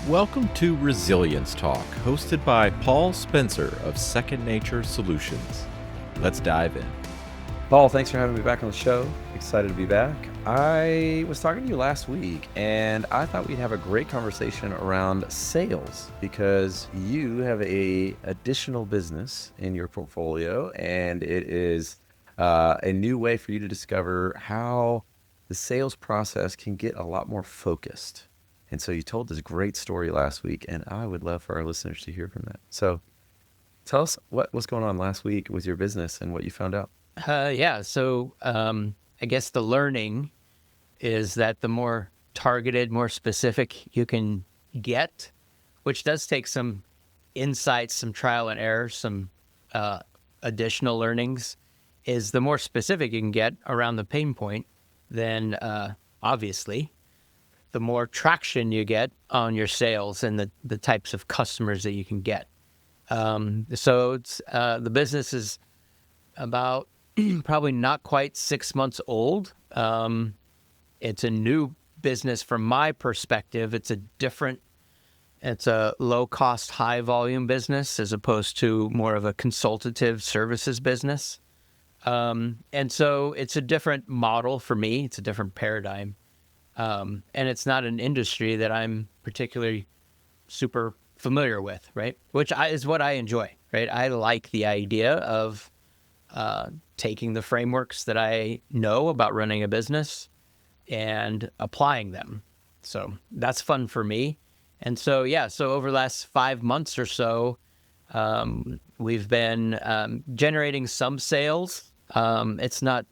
Welcome to Resilience Talk, hosted by Paul Spencer of Second Nature Solutions. Let's dive in. Paul, thanks for having me back on the show. Excited to be back. I was talking to you last week, and I thought we'd have a great conversation around sales because you have a additional business in your portfolio, and it is a new way for you to discover how the sales process can get a lot more focused. And so you told this great story last week, and I would love for our listeners to hear from that. So tell us what's going on last week with your business and what you found out. So I guess the learning is that the more targeted, more specific you can get, which does take some insights, some trial and error, some additional learnings, is the more specific you can get around the pain point, then obviously the more traction you get on your sales and the types of customers that you can get. So it's the business is about probably not quite 6 months old. It's a new business from my perspective. It's a low-cost, high-volume business as opposed to more of a consultative services business. And so it's a different model for me. It's a different paradigm. And it's not an industry that I'm particularly super familiar with, right? Which is what I enjoy, right? I like the idea of taking the frameworks that I know about running a business and applying them. So that's fun for me. And so, so over the last 5 months or so, we've been generating some sales. It's not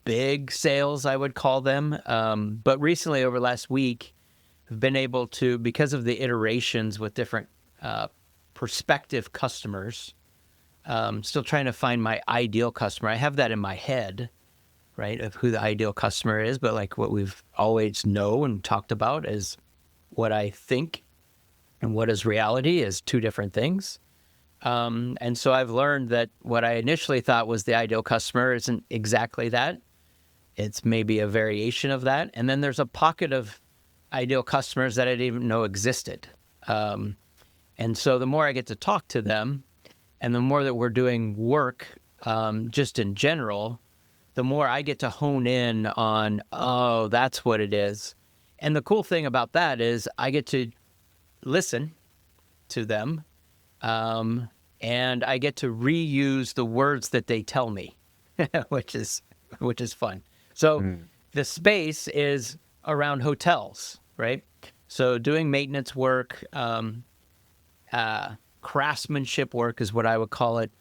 big sales, I would call them. But recently, over last week, I've been able to, because of the iterations with different prospective customers, still trying to find my ideal customer. I have that in my head, right, of who the ideal customer is. But like what we've always know and talked about is what I think and what is reality is two different things. And so I've learned that what I initially thought was the ideal customer isn't exactly that. It's maybe a variation of that. And then there's a pocket of ideal customers that I didn't even know existed. And so the more I get to talk to them and the more that we're doing work just in general, the more I get to hone in on, oh, that's what it is. And the cool thing about that is I get to listen to them. And I get to reuse the words that they tell me, which is fun. So the space is around hotels, right? So doing maintenance work, craftsmanship work is what I would call it,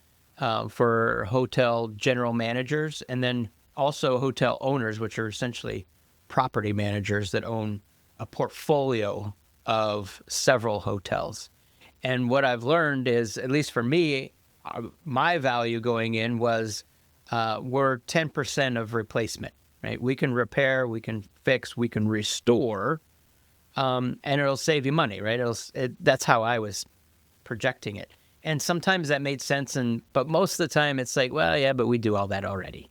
for hotel general managers, and then also hotel owners, which are essentially property managers that own a portfolio of several hotels. And what I've learned is, at least for me, my value going in was we're 10% of replacement, right? We can repair, we can fix, we can restore, and it'll save you money, right? That's how I was projecting it. And sometimes that made sense, but most of the time it's like, well, yeah, but we do all that already.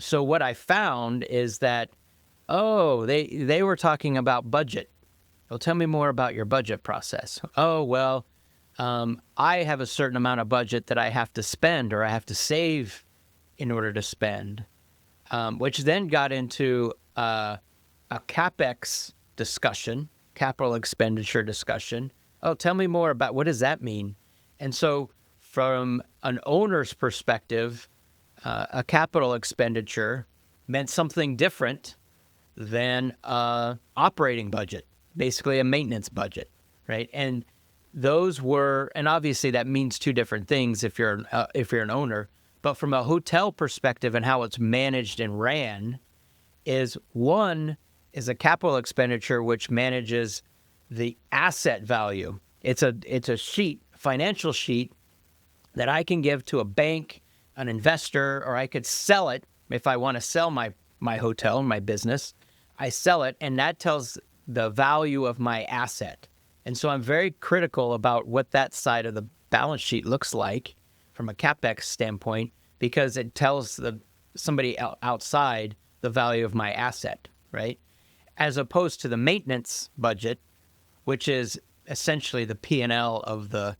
So what I found is that, they were talking about budget. Well, tell me more about your budget process. Oh, well, I have a certain amount of budget that I have to spend or I have to save in order to spend, which then got into a CapEx discussion, capital expenditure discussion. Oh, tell me more about what does that mean? And so from an owner's perspective, a capital expenditure meant something different than operating budget. Basically a maintenance budget, right? And and obviously that means two different things if you're an owner, but from a hotel perspective and how it's managed and ran, one is a capital expenditure which manages the asset value. It's a financial sheet that I can give to a bank, an investor, or I could sell it if I want to sell my hotel, my business. I sell it, and that tells the value of my asset. And so I'm very critical about what that side of the balance sheet looks like from a CapEx standpoint, because it tells somebody outside the value of my asset, right? As opposed to the maintenance budget, which is essentially the P&L of the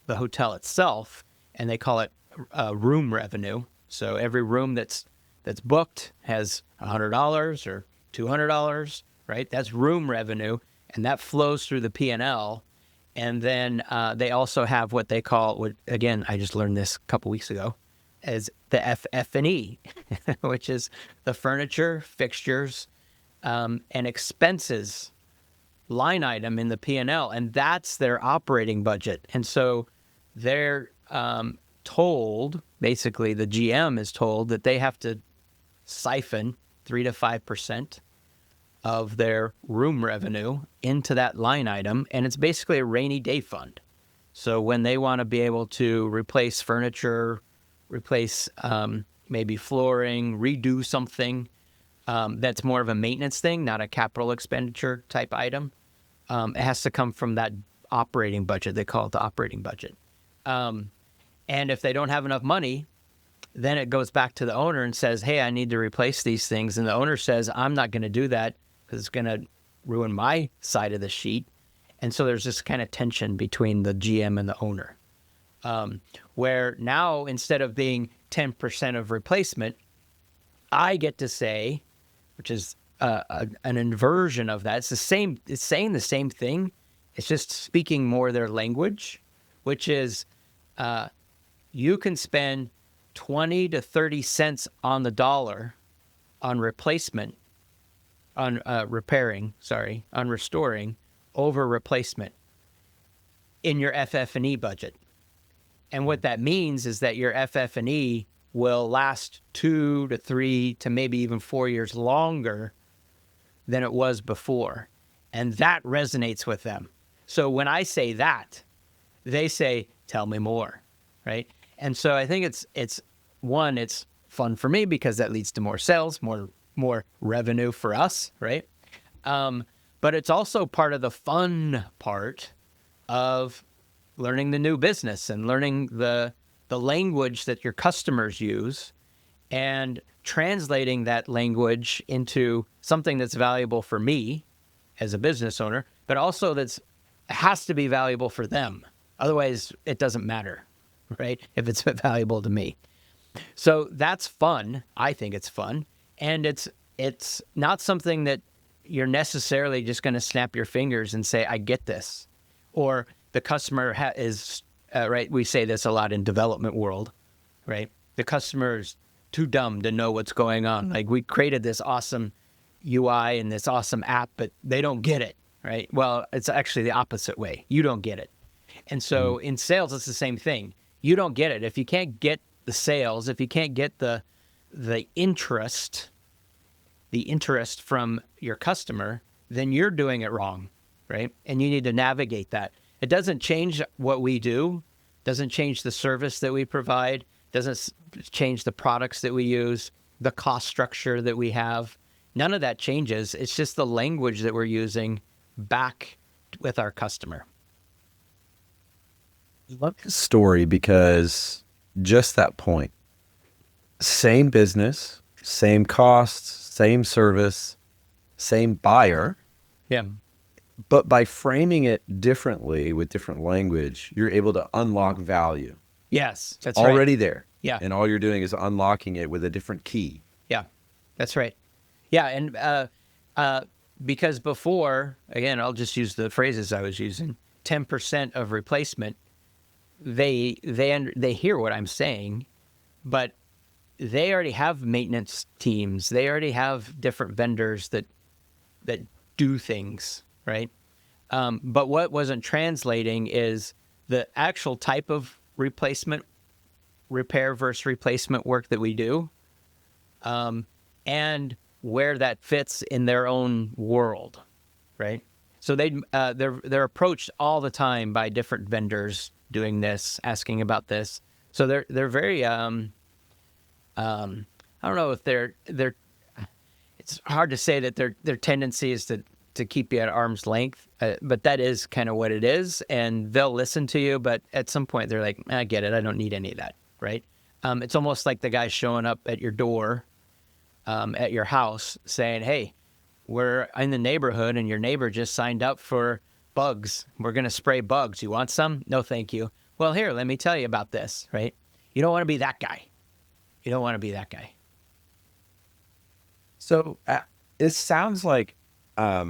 hotel itself, and they call it room revenue. So every room that's booked has $100 or $200, right? That's room revenue, and that flows through the P&L. And then they also have what they call, again, I just learned this a couple weeks ago, as the FF&E, which is the furniture, fixtures, and expenses line item in the P&L, and that's their operating budget. And so they're told, basically the GM is told, that they have to siphon 3 to 5% of their room revenue into that line item, and it's basically a rainy day fund. So when they want to be able to replace furniture, replace maybe flooring, redo something that's more of a maintenance thing, not a capital expenditure type item, it has to come from that operating budget. They call it the operating budget. And if they don't have enough money, then it goes back to the owner and says, hey, I need to replace these things. And the owner says, I'm not going to do that because it's going to ruin my side of the sheet. And so there's this kind of tension between the GM and the owner, where now instead of being 10% of replacement, I get to say, which is an inversion of that. It's the same. It's saying the same thing. It's just speaking more their language, which is you can spend 20 to 30 cents on the dollar on replacement, on on restoring over replacement in your FF&E budget. And what that means is that your FF&E will last 2 to 3 to maybe even 4 years longer than it was before. And that resonates with them. So when I say that, they say, tell me more, right? And so I think it's fun for me because that leads to more sales, more revenue for us, right? But it's also part of the fun part of learning the new business and learning the language that your customers use and translating that language into something that's valuable for me as a business owner, but also has to be valuable for them. Otherwise, it doesn't matter, right? If it's valuable to me. So that's fun. I think it's fun. And it's not something that you're necessarily just going to snap your fingers and say, I get this. Or the customer is, right? We say this a lot in development world, right? The customer is too dumb to know what's going on. Like, we created this awesome UI and this awesome app, but they don't get it, right? Well, it's actually the opposite way. You don't get it. And so in sales, it's the same thing. You don't get it. If you can't get the sales, if you can't get the interest from your customer, then you're doing it wrong, right? And you need to navigate that. It doesn't change what we do, doesn't change the service that we provide, doesn't change the products that we use, the cost structure that we have. None of that changes. It's just the language that we're using back with our customer. I love this story because just that point, same business, same costs, same service, same buyer. Yeah. But by framing it differently with different language, you're able to unlock value. Yes, that's already right. there. Yeah. And all you're doing is unlocking it with a different key. Yeah, that's right. Yeah, and because before, again, I'll just use the phrases I was using, 10% of replacement, they hear what I'm saying, but they already have maintenance teams. They already have different vendors that do things, right? But what wasn't translating is the actual type of repair versus replacement work that we do, and where that fits in their own world, right? So they're approached all the time by different vendors doing this, asking about this. So they're very I don't know if they're it's hard to say that their tendency is to keep you at arm's length, but that is kind of what it is, and they'll listen to you, but at some point they're like, I get it, I don't need any of that, right? It's almost like the guy showing up at your door at your house saying, hey, we're in the neighborhood and your neighbor just signed up for bugs. We're going to spray bugs. You want some? No, thank you. Well, here, let me tell you about this, right? You don't want to be that guy. You don't want to be that guy. So it sounds like a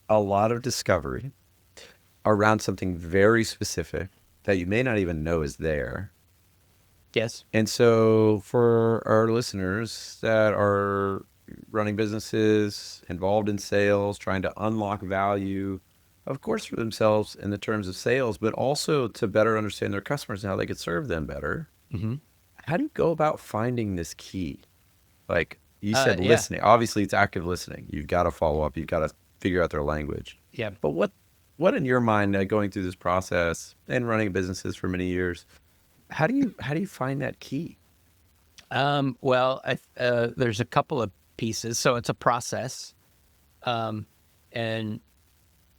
lot of discovery around something very specific that you may not even know is there. Yes. And so for our listeners that are running businesses, involved in sales, trying to unlock value, of course, for themselves in the terms of sales, but also to better understand their customers and how they could serve them better. Mm-hmm. How do you go about finding this key? Like you said, Yeah. listening. Obviously, it's active listening. You've got to follow up. You've got to figure out their language. Yeah. But what in your mind, going through this process and running businesses for many years, how do you find that key? Well, there's a couple of pieces. So it's a process. And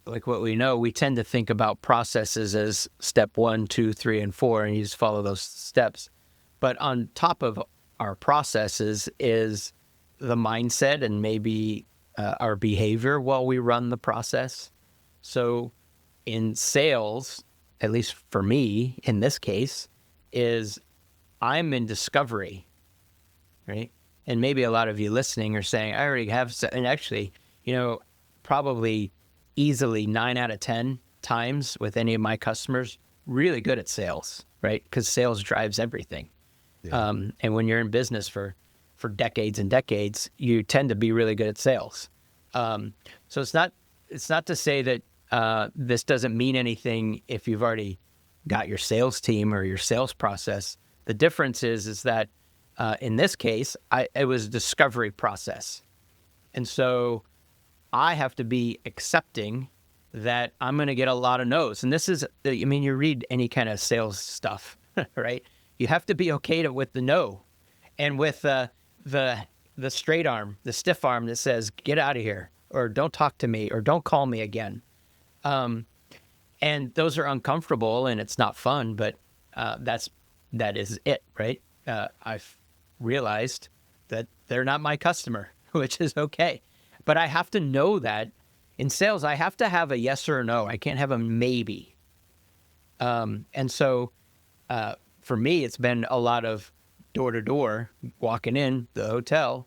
like what we know, we tend to think about processes as step 1, 2, 3, and 4, and you just follow those steps. But on top of our processes is the mindset and maybe our behavior while we run the process. So in sales, at least for me in this case, is I'm in discovery, right? And maybe a lot of you listening are saying, I already have, and actually, probably easily 9 out of 10 times with any of my customers, really good at sales, right? Because sales drives everything. Yeah. And when you're in business for decades and decades, you tend to be really good at sales. So it's not to say that this doesn't mean anything if you've already got your sales team or your sales process. The difference is that in this case, it was a discovery process. And so I have to be accepting that I'm going to get a lot of no's. And this is, you read any kind of sales stuff, right? You have to be okay with the no. And with the straight arm, the stiff arm that says, get out of here, or don't talk to me, or don't call me again. And those are uncomfortable and it's not fun, but that is it, right? I've realized that they're not my customer, which is okay. But I have to know that in sales, I have to have a yes or a no. I can't have a maybe. And so for me, it's been a lot of door to door, walking in the hotel,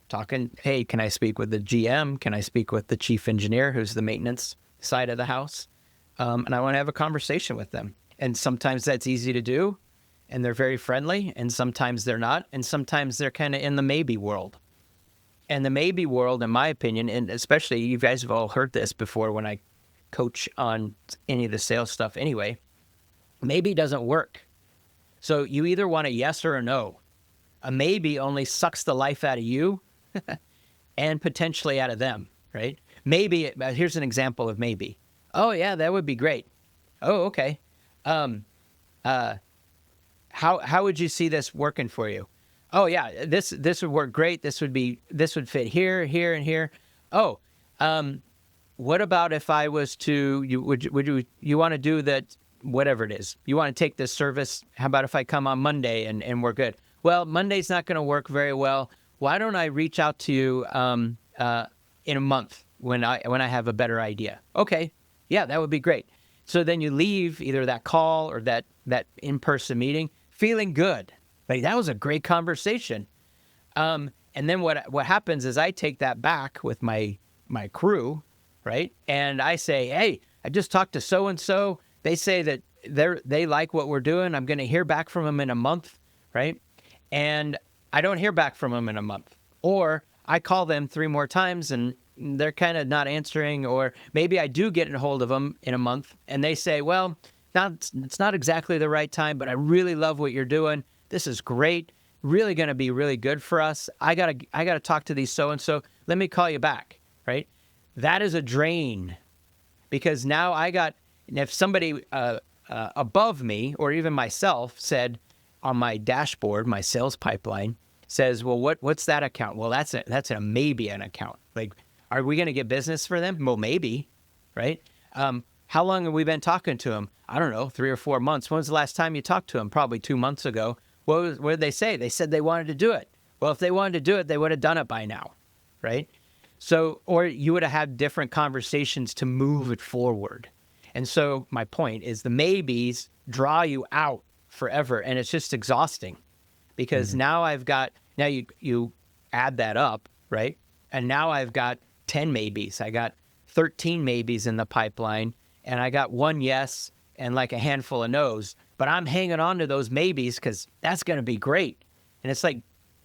talking, hey, can I speak with the GM? Can I speak with the chief engineer, who's the maintenance side of the house? And I want to have a conversation with them. And sometimes that's easy to do, and they're very friendly, and sometimes they're not, and sometimes they're kind of in the maybe world. And the maybe world, in my opinion, and especially you guys have all heard this before when I coach on any of the sales stuff anyway, maybe doesn't work. So you either want a yes or a no. A maybe only sucks the life out of you and potentially out of them, right? Maybe, here's an example of maybe. Oh, yeah, that would be great. Oh, okay. How would you see this working for you? Oh, yeah, this would work great. This would fit here, here, and here. Oh, what about if I was to, you want to do that, whatever it is, you want to take this service, how about if I come on Monday and we're good? Well, Monday's not going to work very well. Why don't I reach out to you in a month when I have a better idea? Okay, yeah, that would be great. So then you leave either that call or that in-person meeting feeling good. Like, that was a great conversation. And then what happens is I take that back with my crew, right? And I say, hey, I just talked to so-and-so. They say that they like what we're doing. I'm going to hear back from them in a month, right? And I don't hear back from them in a month. Or I call them 3 more times and they're kind of not answering. Or maybe I do get a hold of them in a month and they say, well, it's not exactly the right time, but I really love what you're doing. This is great. Really going to be really good for us. I gotta talk to these so-and-so. Let me call you back, right? That is a drain, because now if somebody above me or even myself said on my dashboard, my sales pipeline says, well, what's that account? Well, that's a maybe an account. Like, are we going to get business for them? Well, maybe, right? How long have we been talking to them? I don't know, 3 or 4 months. When was the last time you talked to them? Probably 2 months ago. What did they say? They said they wanted to do it. Well, if they wanted to do it, they would have done it by now, right? So, or you would have had different conversations to move it forward. And so my point is the maybes draw you out forever, and it's just exhausting because now you add that up, right? And now I've got 10 maybes. I got 13 maybes in the pipeline, and I got one yes and like a handful of no's, but I'm hanging on to those maybes because that's going to be great. And it's like,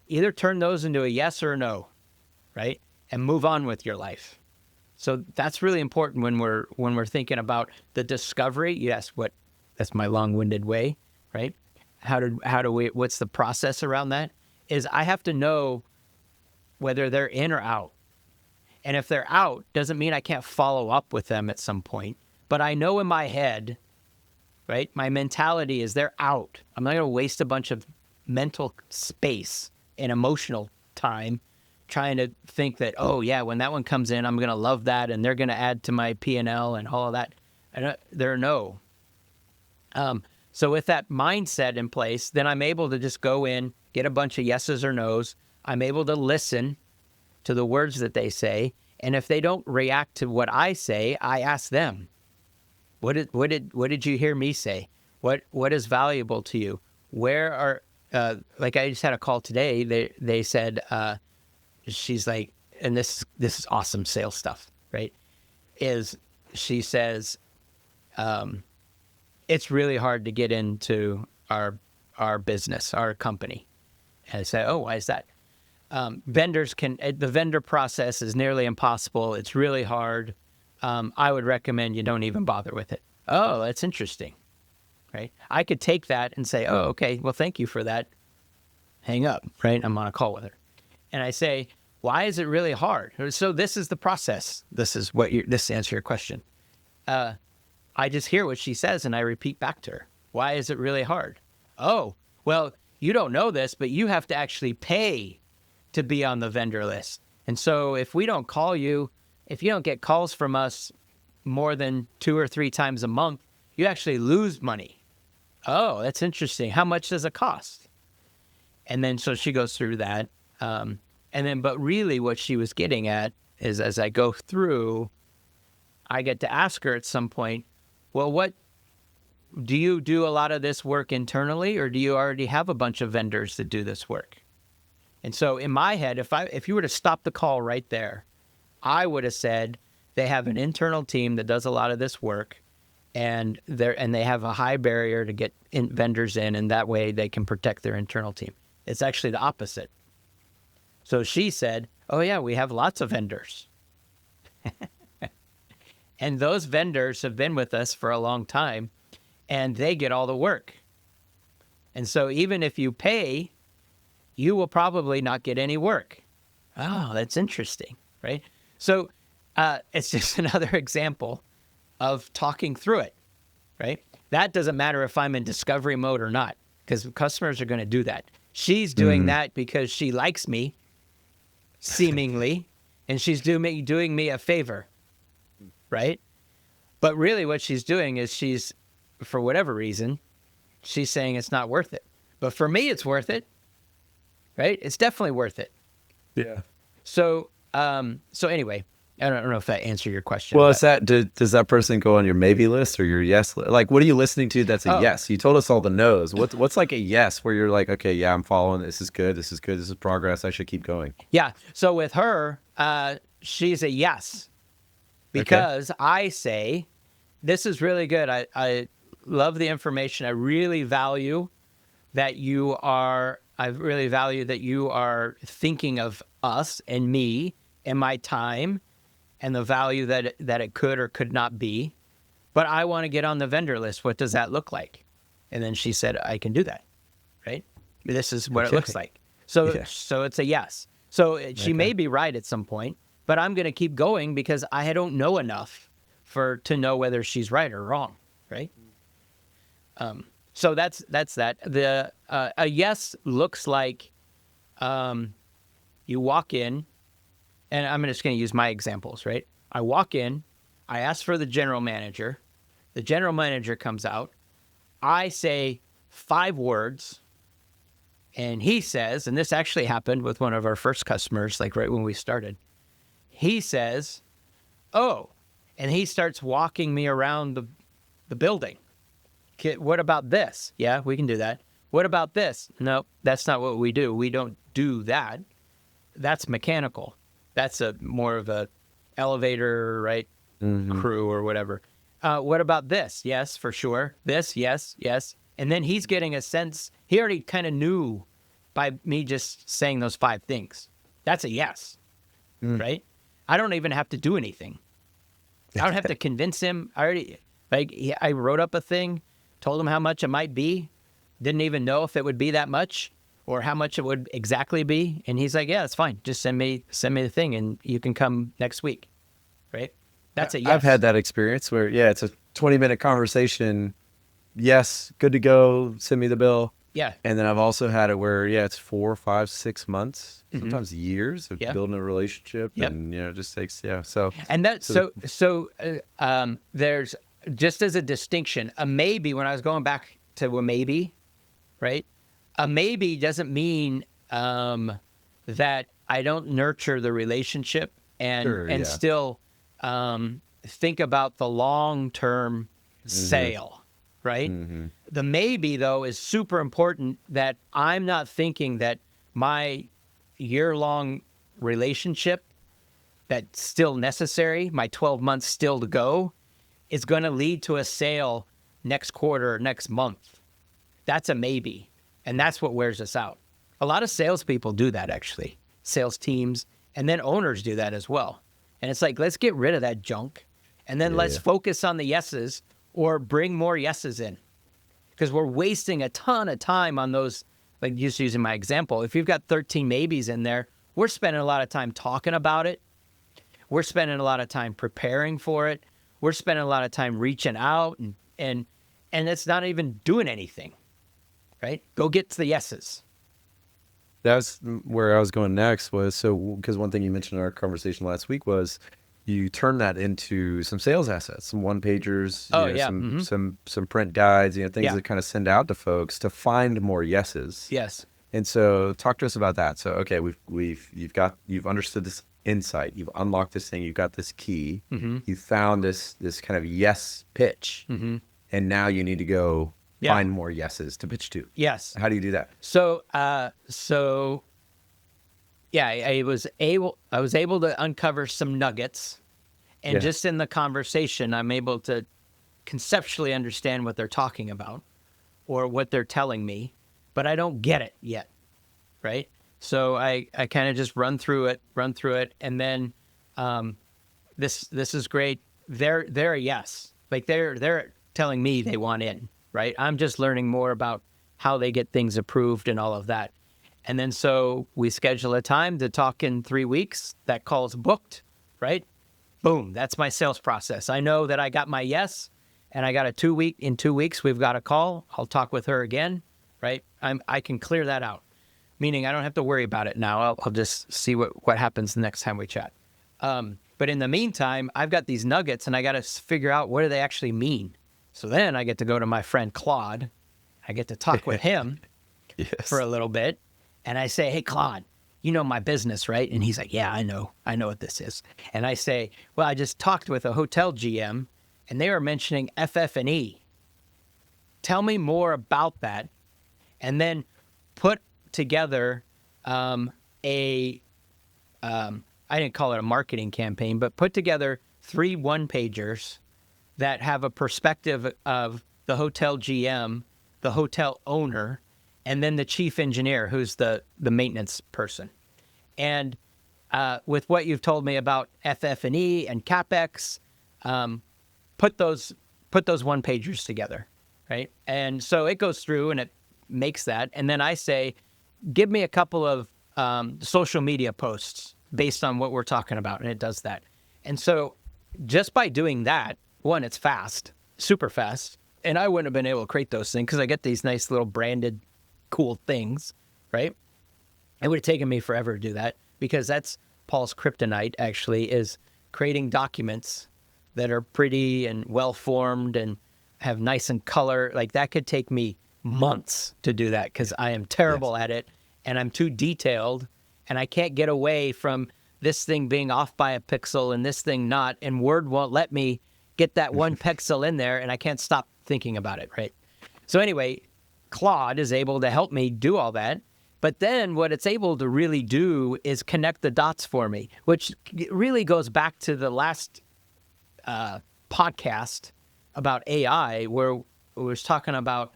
either turn those into a yes or a no, right? And move on with your life. So that's really important when we're thinking about the discovery. Yes, that's my long-winded way, right? What's the process around that? Is I have to know whether they're in or out. And if they're out, doesn't mean I can't follow up with them at some point. But I know in my head, right, my mentality is they're out. I'm not going to waste a bunch of mental space and emotional time trying to think that, oh, yeah, when that one comes in, I'm going to love that, and they're going to add to my P&L and all of that. And there are no. So with that mindset in place, then I'm able to just go in, get a bunch of yeses or nos. I'm able to listen to the words that they say. And if they don't react to what I say, I ask them, what did you hear me say? What is valuable to you? Where are, like I just had a call today. They said, she's like, and this is awesome sales stuff, right? She says, it's really hard to get into our business, our company. And I say, oh, why is that? The vendor process is nearly impossible. It's really hard. I would recommend you don't even bother with it. Oh, that's interesting, right? I could take that and say, oh, okay, well, thank you for that. Hang up, right? I'm on a call with her. And I say, why is it really hard? So this is the process. This answers your question. I just hear what she says and I repeat back to her. Why is it really hard? Oh, well, you don't know this, but you have to actually pay to be on the vendor list. And so if we don't call you, if you don't get calls from us more than 2 or 3 times a month, you actually lose money. Oh, that's interesting. How much does it cost? And then so she goes through that. But really what she was getting at is as I go through, I get to ask her at some point, well, do you do a lot of this work internally, or do you already have a bunch of vendors that do this work? And so in my head, if you were to stop the call right there, I would have said they have an internal team that does a lot of this work, and they have a high barrier to get vendors in, and that way they can protect their internal team. It's actually the opposite. So she said, oh yeah, we have lots of vendors. And those vendors have been with us for a long time, and they get all the work. And so even if you pay, you will probably not get any work. Oh, that's interesting, right? So it's just another example of talking through it, right? That doesn't matter if I'm in discovery mode or not, because customers are going to do that. She's doing that because she likes me, seemingly, and she's doing me a favor, right? But really what she's doing is for whatever reason, she's saying it's not worth it. But for me, it's worth it, right? It's definitely worth it. Yeah. So anyway, I don't know if that answered your question. Well, does that person go on your maybe list or your yes list? Like, what are you listening to that's a yes? You told us all the no's. What's like a yes where you're like, okay, yeah, I'm following. This is good. This is good. This is progress. I should keep going. Yeah. So with her, she's a yes. Because I say, this is really good. I love the information. I really value that you are thinking of us and me and my time and the value that it could or could not be. But I want to get on the vendor list. What does that look like? And then she said, I can do that, right? This is what it looks like. So it's a yes. So she may be right at some point, but I'm going to keep going because I don't know enough to know whether she's right or wrong, right? So that's that. A yes looks like you walk in, and I'm just going to use my examples, right? I walk in, I ask for the general manager. The general manager comes out. I say 5 words, and he says, and this actually happened with one of our first customers, like right when we started. he says, oh, and he starts walking me around the building. What about this? Yeah, we can do that. What about this? No, that's not what we do. We don't do that. That's mechanical. That's more of a elevator, right? Crew or whatever. What about this? Yes, for sure. This, yes, yes. And then he's getting a sense. He already kind of knew by me just saying those 5 things. That's a yes, right? I don't even have to do anything. I don't have to convince him. I wrote up a thing, told him how much it might be, didn't even know if it would be that much or how much it would exactly be. And he's like, yeah, it's fine. Just send me the thing and you can come next week, right? That's a yes. I've had that experience where, it's a 20-minute conversation. Yes, good to go. Send me the bill. Yeah. And then I've also had it where, it's 4, 5, 6 months, sometimes years of building a relationship. And, it just takes, So, and that, there's just as a distinction, a maybe, when I was going back to a maybe, right? A maybe doesn't mean that I don't nurture the relationship and still think about the long-term sale, right? The maybe, though, is super important, that I'm not thinking that my year-long relationship that's still necessary, my 12 months still to go, is going to lead to a sale next quarter or next month. That's a maybe. And that's what wears us out. A lot of salespeople do that, actually. Sales teams, and then owners do that as well. And it's like, let's get rid of that junk, and then let's focus on the yeses, or bring more yeses in. Because we're wasting a ton of time on those, like just using my example. If you've got 13 maybes in there, we're spending a lot of time talking about it. We're spending a lot of time preparing for it. We're spending a lot of time reaching out, and it's not even doing anything, right? Go get to the yeses. That's where I was going next, because one thing you mentioned in our conversation last week was you turn that into some sales assets, some one-pagers, some print guides, things that kind of send out to folks to find more yeses. Yes. And so talk to us about that. So, okay, you've understood this insight, you've unlocked this thing, you've got this key, you found this kind of yes pitch, and now you need to go find more yeses to pitch to. Yes. How do you do that? So I was able to uncover some nuggets, and just in the conversation, I'm able to conceptually understand what they're talking about or what they're telling me, but I don't get it yet, right? So I kind of just run through it, and then this is great. They're a yes, like they're telling me they want in, right? I'm just learning more about how they get things approved and all of that. And then so we schedule a time to talk in 3 weeks. That call's booked, right? Boom, that's my sales process. I know that I got my yes, and I got in 2 weeks, we've got a call. I'll talk with her again, right? I can clear that out, meaning I don't have to worry about it now. I'll just see what happens the next time we chat. But in the meantime, I've got these nuggets, and I got to figure out what do they actually mean. So then I get to go to my friend Claude. I get to talk with him for a little bit. And I say, hey, Claude, you know my business, right? And he's like, yeah, I know what this is. And I say, well, I just talked with a hotel GM, and they were mentioning FF&E. Tell me more about that. And then put together I didn't call it a marketing campaign, but put together 3 one-pagers that have a perspective of the hotel GM, the hotel owner, and then the chief engineer, who's the maintenance person. And with what you've told me about FF&E and CapEx, put those one-pagers together, right? And so it goes through and it makes that. And then I say, give me a couple of social media posts based on what we're talking about, and it does that. And so just by doing that, one, it's fast, super fast, and I wouldn't have been able to create those things because I get these nice little branded cool things, right? It would have taken me forever to do that because that's Paul's kryptonite, actually, is creating documents that are pretty and well-formed and have nice and color. Like that could take me months to do that because I am terrible at it and I'm too detailed and I can't get away from this thing being off by a pixel and this thing not, and Word won't let me get that one pixel in there, and I can't stop thinking about it, right? So anyway, Claude is able to help me do all that. But then what it's able to really do is connect the dots for me, which really goes back to the last podcast about AI, where we was talking about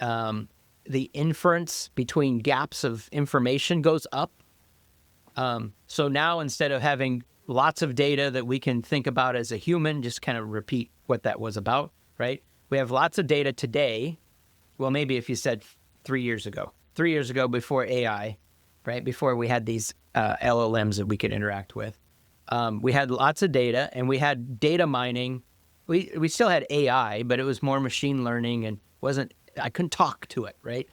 the inference between gaps of information goes up. So now instead of having lots of data that we can think about as a human, just kind of repeat what that was about, right? We have lots of data today. Well, maybe if you said 3 years ago before AI, right? Before we had these LLMs that we could interact with. We had lots of data, and we had data mining. We still had AI, but it was more machine learning and I couldn't talk to it, right?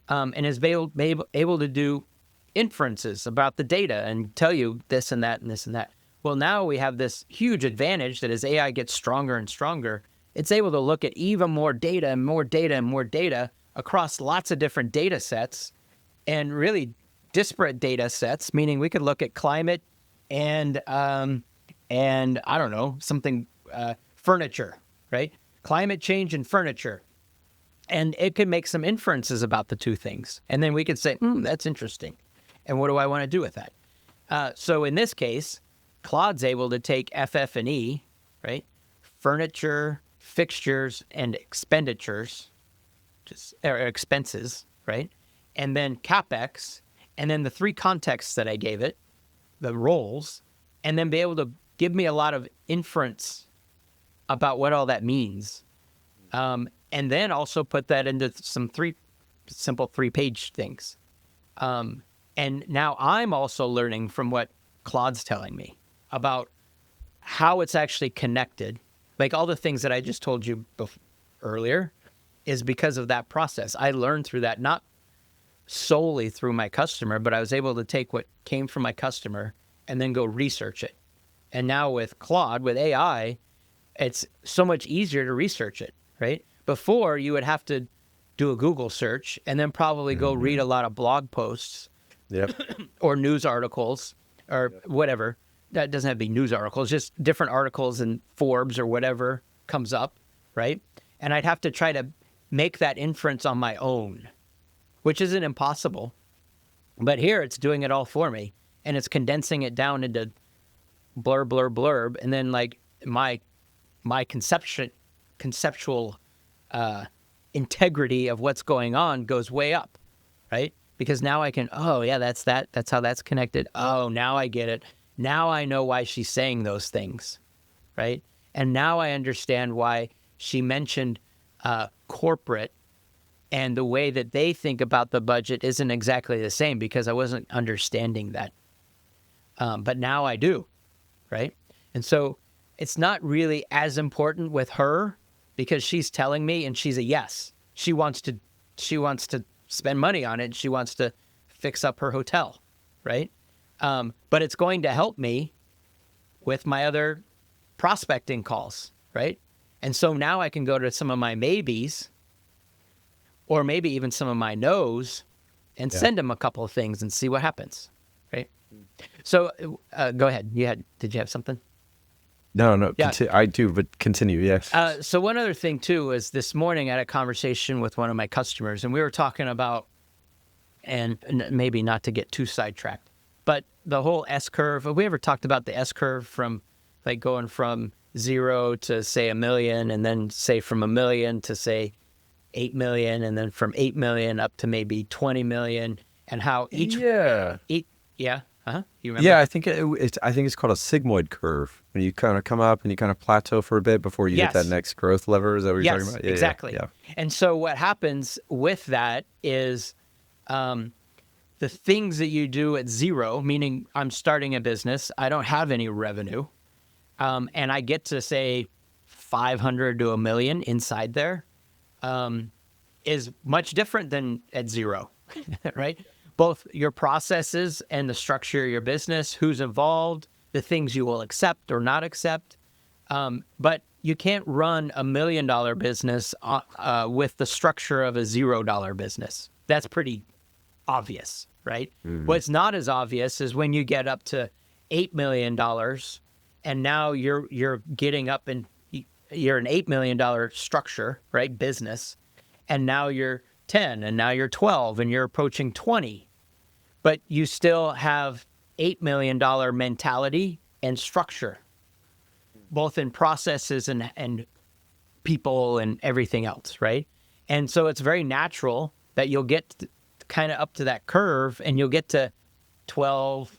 And is able to do inferences about the data and tell you this and that and this and that. Well, now we have this huge advantage that as AI gets stronger and stronger, it's able to look at even more data and more data and more data across lots of different data sets, and really disparate data sets, meaning we could look at climate and I don't know, something, furniture, right? Climate change and furniture. And it could make some inferences about the two things. And then we could say, that's interesting. And what do I want to do with that? So in this case, Claude's able to take FF&E, right? Furniture, fixtures, and expenditures, or expenses, right? And then CapEx, and then the 3 contexts that I gave it, the roles, and then be able to give me a lot of inference about what all that means. And then also put that into some simple 3-page things. And now I'm also learning from what Claude's telling me about how it's actually connected. Like all the things that I just told you earlier is because of that process. I learned through that, not solely through my customer, but I was able to take what came from my customer and then go research it. And now with Claude, with AI, it's so much easier to research it, right? Before, you would have to do a Google search and then probably go read a lot of blog posts or news articles or whatever. That doesn't have to be news articles, just different articles in Forbes or whatever comes up, right? And I'd have to try to make that inference on my own, which isn't impossible. But here it's doing it all for me, and it's condensing it down into blurb, and then like my conceptual integrity of what's going on goes way up, right? Because now I can, that's how that's connected. Oh, now I get it. Now I know why she's saying those things, right? And now I understand why she mentioned corporate, and the way that they think about the budget isn't exactly the same because I wasn't understanding that. But now I do, right? And so it's not really as important with her because she's telling me, and she's a yes. She wants to spend money on it. She wants to fix up her hotel, right? But it's going to help me with my other prospecting calls, right? And so now I can go to some of my maybes, or maybe even some of my no's, and send them a couple of things and see what happens, right? So go ahead. Did you have something? No. Yeah. I do, but continue. Yes. So one other thing too is this morning I had a conversation with one of my customers, and we were talking about, and maybe not to get too sidetracked, but the whole S curve. Have we ever talked about the S curve from like going from 0 to say 1 million, and then say from 1 million to say 8 million, and then from 8 million up to maybe 20 million, and how each you remember? Yeah, I think it's called a sigmoid curve. When you kind of come up and you kind of plateau for a bit before you hit that next growth lever. Is that what you're talking about? Exactly. Yeah. And so what happens with that is the things that you do at 0, meaning I'm starting a business, I don't have any revenue, and I get to say 500 to 1 million inside there, is much different than at 0, right? Both your processes and the structure of your business, who's involved, the things you will accept or not accept. But you can't run $1 million business with the structure of a $0 business. That's pretty obvious, right? Mm-hmm. What's not as obvious is when you get up to $8 million, and now you're getting up and you're an $8 million structure, right? Business, and now you're 10, and now you're 12, and you're approaching 20, but you still have $8 million mentality and structure, both in processes and people and everything else, right? And so it's very natural that you'll get kind of up to that curve, and you'll get to 12,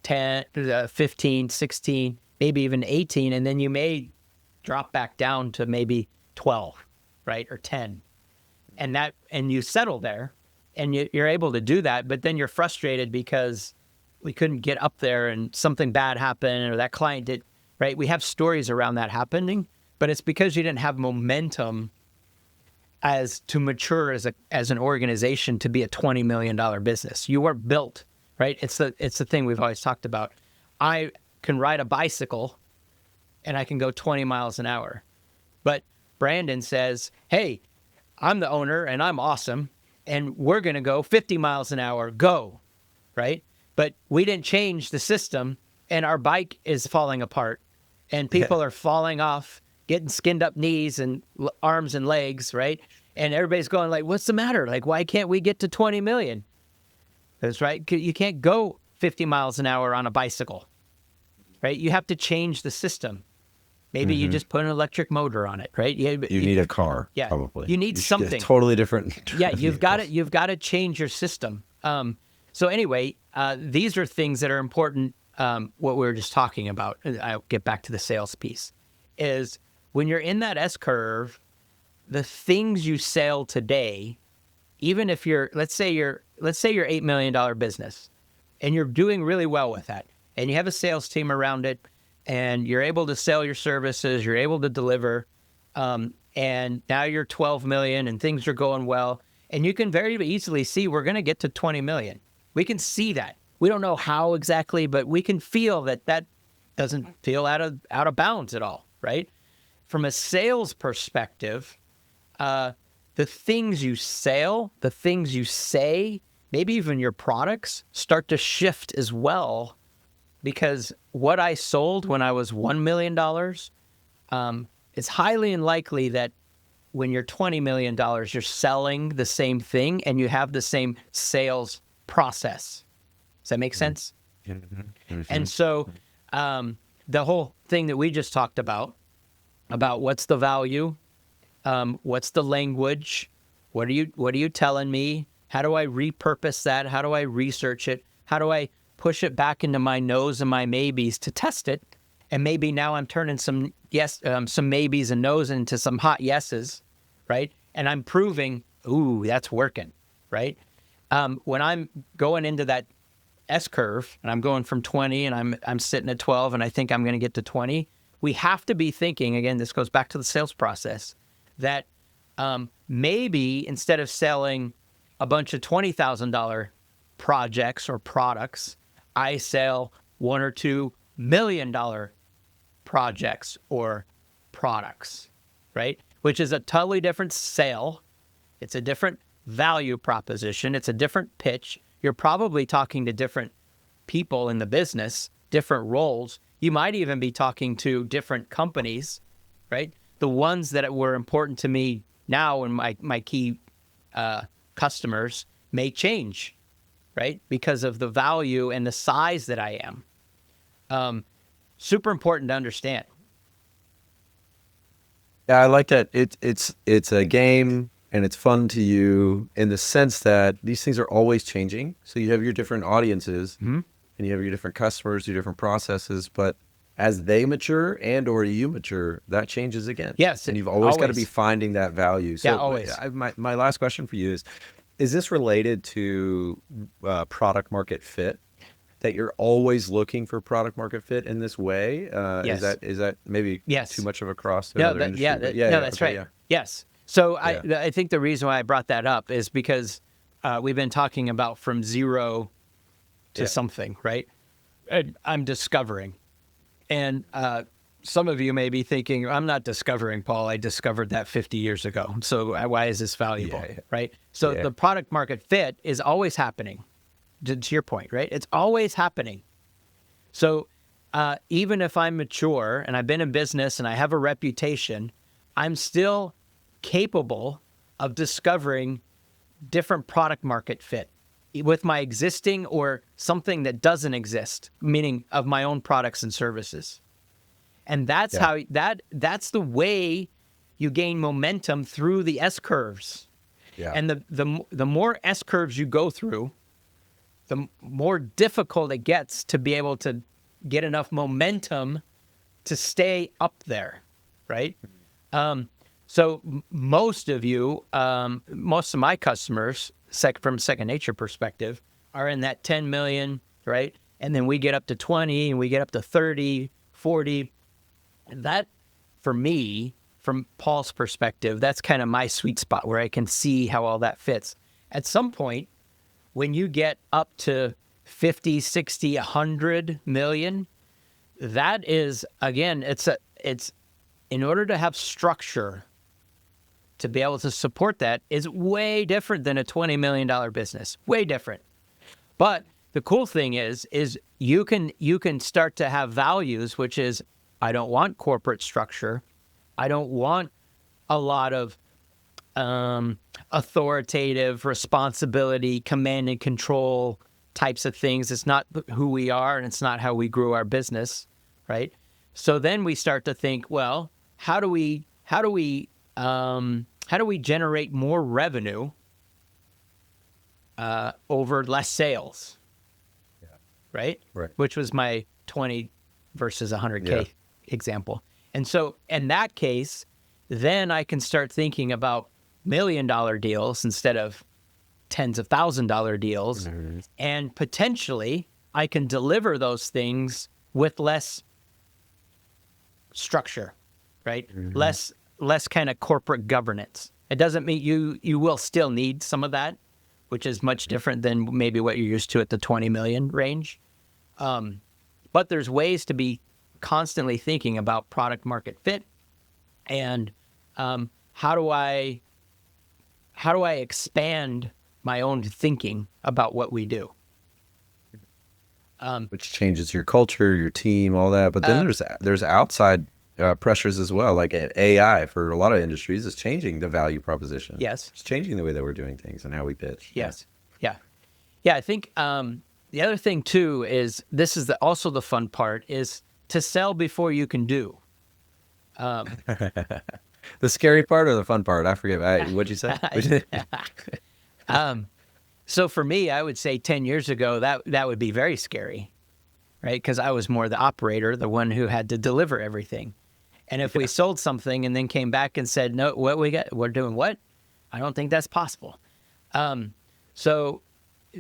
10, 15, 16, maybe even 18, and then you may drop back down to maybe 12, right? Or 10. And you settle there, and you're able to do that, but then you're frustrated because we couldn't get up there and something bad happened, or that client did, right? We have stories around that happening, but it's because you didn't have momentum as to mature as an organization to be a $20 million business. You weren't built, right? It's the thing we've always talked about. I can ride a bicycle and I can go 20 miles an hour. But Brandon says, hey, I'm the owner and I'm awesome, and we're going to go 50 miles an hour, go, right? But we didn't change the system, and our bike is falling apart, and people are falling off, getting skinned up knees and arms and legs, right? And everybody's going like, what's the matter? Like, why can't we get to 20 million? That's right. You can't go 50 miles an hour on a bicycle, right? You have to change the system. Maybe you just put an electric motor on it, right? You need a car, yeah, probably. You need something. Totally different. Yeah, you've got to change your system. So anyway, these are things that are important. What we were just talking about, I'll get back to the sales piece, is when you're in that S curve, the things you sell today, even if let's say you're $8 million business, and you're doing really well with that, and you have a sales team around it, and you're able to sell your services, you're able to deliver, and now you're 12 million and things are going well, and you can very easily see we're going to get to 20 million. We can see that. We don't know how exactly, but we can feel that doesn't feel out of bounds at all, right? From a sales perspective, the things you sell, the things you say, maybe even your products start to shift as well, because what I sold when I was $1 million, it's highly unlikely that when you're $20 million, you're selling the same thing and you have the same sales process. Does that make sense? Mm-hmm. And so the whole thing that we just talked about what's the value, what's the language, what are you telling me? How do I repurpose that? How do I research it? How do I push it back into my no's and my maybes to test it? And maybe now I'm turning some maybes and no's into some hot yeses, right? And I'm proving, ooh, that's working, right? When I'm going into that S curve and I'm going from 20 and I'm sitting at 12 and I think I'm going to get to 20, we have to be thinking, again, this goes back to the sales process, that maybe instead of selling a bunch of $20,000 projects or products, I sell $1 or $2 million projects or products, right? Which is a totally different sale. It's a different value proposition. It's a different pitch. You're probably talking to different people in the business, different roles. You might even be talking to different companies, right? The ones that were important to me now and my key customers may change, right? Because of the value and the size that I am. Super important to understand. Yeah, I like that. It's a game and it's fun to you in the sense that these things are always changing. So you have your different audiences and you have your different customers, your different processes, but as they mature and or you mature, that changes again. Yes. And you've always got to be finding that value. So yeah, always. My last question for you is this related to product market fit? That you're always looking for product market fit in this way? Yes. Is that maybe too much of a cross to no, another industry? That's right. Yeah. Yes. So I think the reason why I brought that up is because we've been talking about from zero to something, right? And I'm discovering. And some of you may be thinking, I'm not discovering, Paul. I discovered that 50 years ago. So why is this valuable, right? So the product market fit is always happening, to your point, right? It's always happening. So even if I'm mature and I've been in business and I have a reputation, I'm still capable of discovering different product market fit with my existing or something that doesn't exist, meaning of my own products and services. And that's how that's the way you gain momentum through the S curves. Yeah. And the more S curves you go through, the more difficult it gets to be able to get enough momentum to stay up there, right? So most of you, most of my customers, from Second Nature perspective, are in that 10 million, right? And then we get up to 20 and we get up to 30, 40. And that, for me, from Paul's perspective, that's kind of my sweet spot where I can see how all that fits. At some point, when you get up to 50, 60, 100 million, that is, again, it's in order to have structure to be able to support that is way different than a $20 million business, way different. But the cool thing is you can start to have values, which is, I don't want corporate structure. I don't want a lot of authoritative responsibility, command and control types of things. It's not who we are, and it's not how we grew our business, right? So then we start to think, well, how do we generate more revenue over less sales? Yeah. Right? Right. Which was my 20 versus 100K example. And so in that case, then I can start thinking about $1 million deals instead of tens of $1,000 deals. Mm-hmm. And potentially I can deliver those things with less structure, right? Mm-hmm. Less kind of corporate governance. It doesn't mean you will still need some of that, which is much different than maybe what you're used to at the 20 million range. But there's ways to be constantly thinking about product market fit and how do I expand my own thinking about what we do. Which changes your culture, your team, all that. But then there's outside pressures as well, like AI for a lot of industries is changing the value proposition. Yes. It's changing the way that we're doing things and how we pitch. Yes. Yeah. I think the other thing too is this is also the fun part is to sell before you can do. The scary part or the fun part? I forget. What'd you say? So for me, I would say 10 years ago, that would be very scary, right? Because I was more the operator, the one who had to deliver everything. And if we sold something and then came back and said, no, what we got, we're doing what? I don't think that's possible. So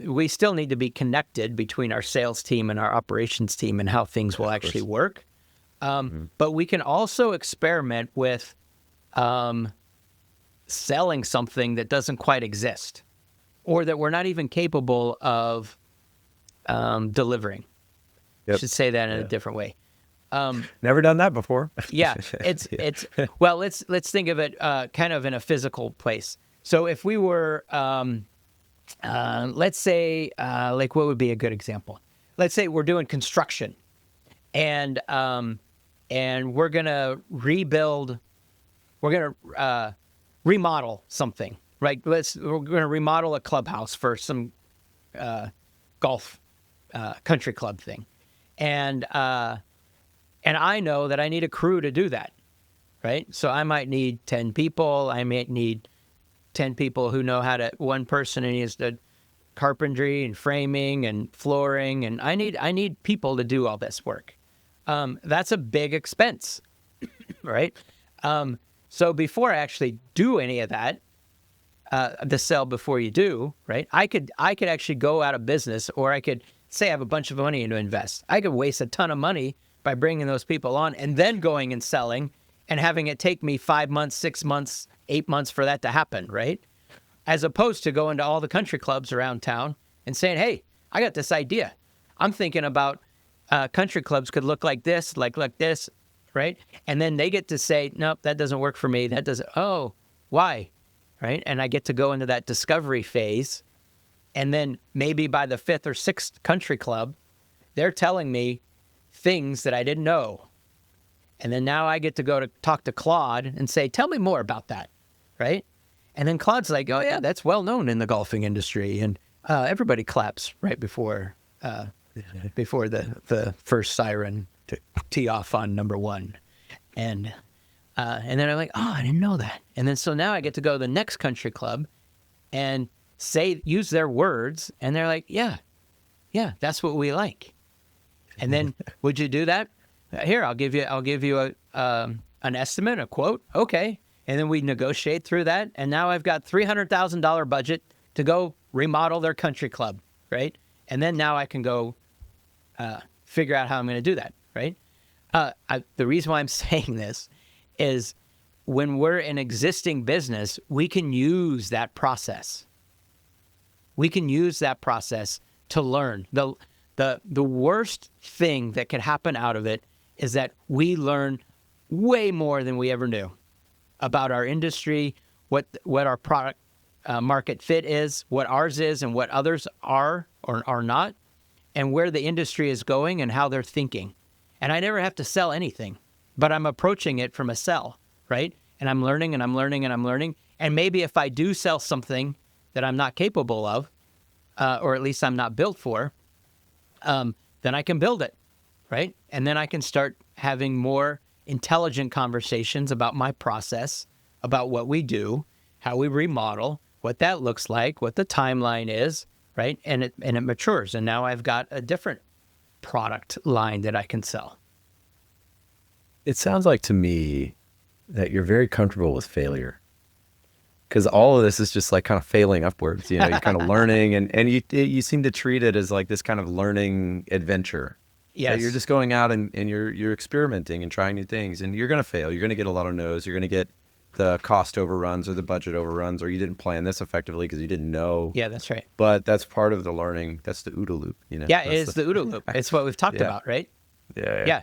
we still need to be connected between our sales team and our operations team and how things will actually work. But we can also experiment with selling something that doesn't quite exist or that we're not even capable of delivering. I should say that in a different way. Never done that before. Yeah, it's well, let's think of it kind of in a physical place. So if we were, let's say, like what would be a good example? Let's say we're doing construction, and we're gonna rebuild, we're gonna remodel something, right? We're gonna remodel a clubhouse for some golf country club thing, and I know that I need a crew to do that, right? So I might need 10 people. I might need 10 people who know how to, one person who needs the carpentry and framing and flooring. And I need people to do all this work. That's a big expense, right? So before I actually do any of that, the sell before you do, right? I could actually go out of business, or I could say I have a bunch of money to invest. I could waste a ton of money by bringing those people on and then going and selling and having it take me 5 months, 6 months, 8 months for that to happen, right? As opposed to going to all the country clubs around town and saying, hey, I got this idea. I'm thinking about country clubs could look like this, like this, right? And then they get to say, nope, that doesn't work for me. That doesn't, oh, why? Right? And I get to go into that discovery phase. And then maybe by the 5th or 6th country club, they're telling me, things that I didn't know. And then now I get to go to talk to Claude and say, tell me more about that, right? And then Claude's like, oh, yeah, that's well known in the golfing industry. And everybody claps right before the first siren to tee off on number one. And then I'm like, oh, I didn't know that. And then so now I get to go to the next country club and use their words. And they're like, yeah, that's what we like. And then, would you do that? Here, I'll give you an estimate, a quote. Okay. And then we negotiate through that. And now I've got $300,000 budget to go remodel their country club, right? And then now I can go figure out how I'm going to do that, right? The reason why I'm saying this is when we're an existing business, we can use that process. We can use that process to learn. The worst thing that could happen out of it is that we learn way more than we ever knew about our industry, what our product market fit is, what ours is, and what others are or are not, and where the industry is going and how they're thinking. And I never have to sell anything, but I'm approaching it from a sell, right? And I'm learning and I'm learning and I'm learning. And maybe if I do sell something that I'm not capable of, or at least I'm not built for, then I can build it, right? And then I can start having more intelligent conversations about my process, about what we do, how we remodel, what that looks like, what the timeline is, right? And it matures. And now I've got a different product line that I can sell. It sounds like to me that you're very comfortable with failure, because all of this is just like kind of failing upwards. You know, you're kind of learning, and you seem to treat it as like this kind of learning adventure. Yes. You're just going out and you're experimenting and trying new things, and you're going to fail. You're going to get a lot of no's. You're going to get the cost overruns or the budget overruns, or you didn't plan this effectively because you didn't know. Yeah, that's right. But that's part of the learning. That's the OODA loop, you know? Yeah, it is the OODA loop. It's what we've talked about, right? Yeah.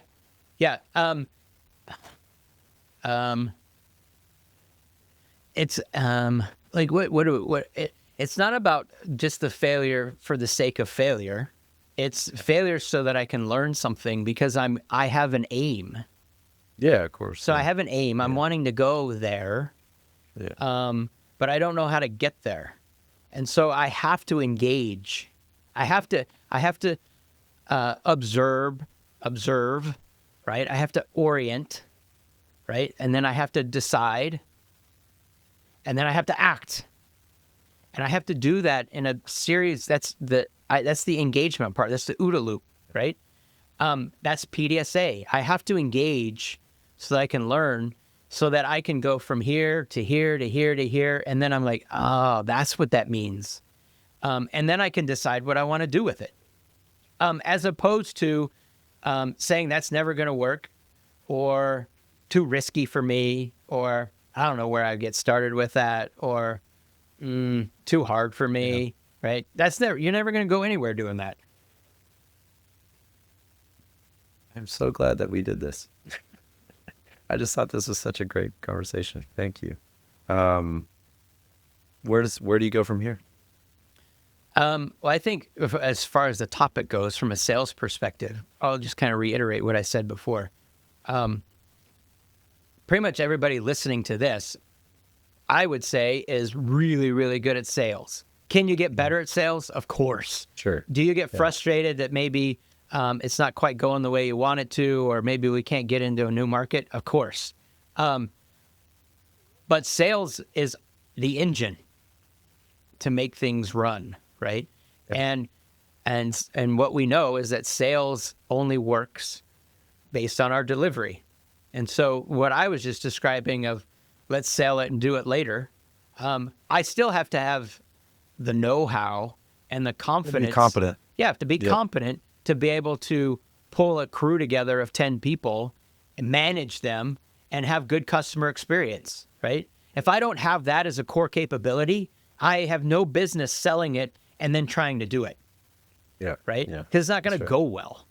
It's like it's not about just the failure for the sake of failure. It's failure so that I can learn something because I have an aim. Yeah, of course. So I have an aim. I'm wanting to go there. Yeah. But I don't know how to get there. And so I have to engage. I have to observe, right? I have to orient, right? And then I have to decide. And then I have to act. And I have to do that in a series. That's the engagement part. That's the OODA loop, right? That's PDSA. I have to engage so that I can learn, so that I can go from here to here to here to here. And then I'm like, oh, that's what that means. And then I can decide what I want to do with it. As opposed to saying that's never going to work, or too risky for me, or I don't know where I'd get started with that, or too hard for me, right? You're never going to go anywhere doing that. I'm so glad that we did this. I just thought this was such a great conversation. Thank you. Where do you go from here? Well, I think as far as the topic goes, from a sales perspective, I'll just kind of reiterate what I said before. Pretty much everybody listening to this, I would say, is really, really good at sales. Can you get better at sales? Of course. Sure. Do you get frustrated that maybe it's not quite going the way you want it to, or maybe we can't get into a new market? Of course. But sales is the engine to make things run, right? Yep. And what we know is that sales only works based on our delivery. And so what I was just describing of let's sell it and do it later, I still have to have the know-how and the confidence. Be competent. Yeah, I have to be competent to be able to pull a crew together of 10 people and manage them and have good customer experience, right? If I don't have that as a core capability, I have no business selling it and then trying to do it. Yeah. Right? Yeah. Because it's not going to go well.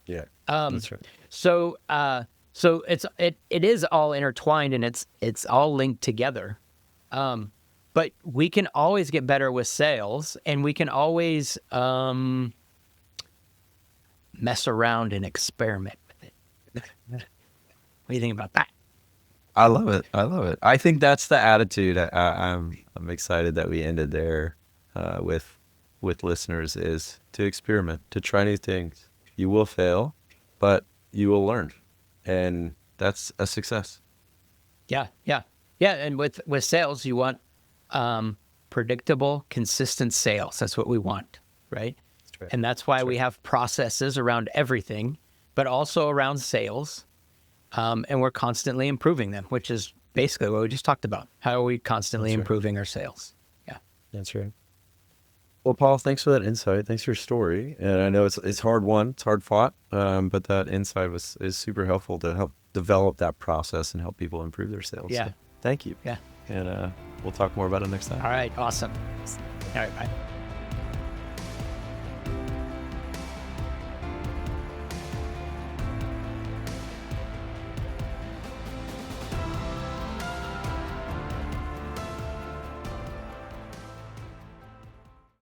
Yeah. That's right. So it is all intertwined and it's all linked together. But we can always get better with sales, and we can always mess around and experiment with it. What do you think about that? I love it. I love it. I think that's the attitude. I'm excited that we ended there with listeners, is to experiment, to try new things. You will fail, but you will learn, and that's a success. Yeah. And with sales, you want predictable, consistent sales. That's what we want, right? That's right. And that's why we have processes around everything, but also around sales. And we're constantly improving them, which is basically what we just talked about. How are we constantly improving our sales? Yeah. That's right. Well, Paul, thanks for that insight. Thanks for your story. And I know it's hard won, it's hard fought, but that insight is super helpful to help develop that process and help people improve their sales. Yeah. So thank you. Yeah. And we'll talk more about it next time. All right. Awesome. All right. Bye.